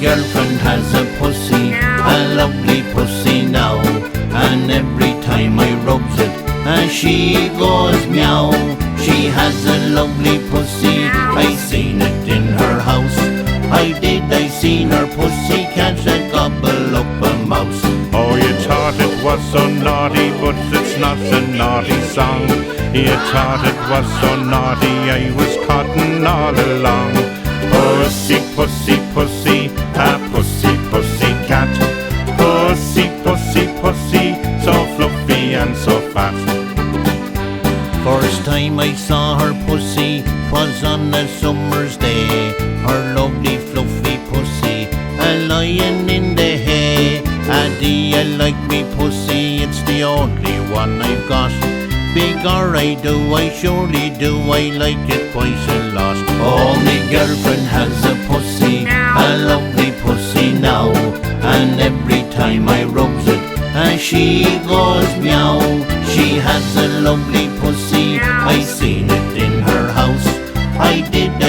girlfriend has a pussy, a lovely pussy now, and every time I rubs it, she goes meow. She has a lovely pussy, I seen it in her house. I seen her pussy catch a gobble up a mouse. Oh, you thought it was so naughty, but it's not a naughty song. You thought it was so naughty, I was cotton all along. Pussy, pussy, pussy, a pussy, pussy cat. Pussy, pussy, pussy, so fluffy and so fat. First time I saw her pussy, 'twas on a summer's day. Her lovely fluffy pussy, lying in the hay. Do you like me pussy? It's the only one I've got. Bigger I do, I surely do, I like it quite a lot. Oh, me girlfriend has a pussy, a lovely pussy now, and every time I rubs it, she goes meow. She has a lovely pussy, I seen it in her house. I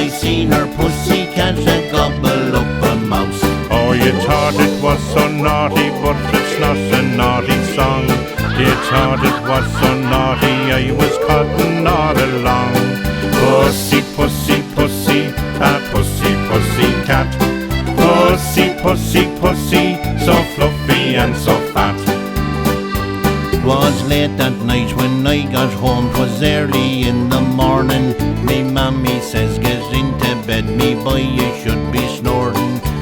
seen her pussy catch a gobble up a mouse. Oh, you thought it was so naughty, but it's not a naughty song. You thought it was so naughty, I was cotton all along. Pussy, pussy, pussy, a pussy, pussy cat. Pussy, pussy, pussy, so fluffy and so fat. 'Twas late that night when I got home, 'twas early in the morning. Me mammy says, get into bed, me boy, you should be snoring.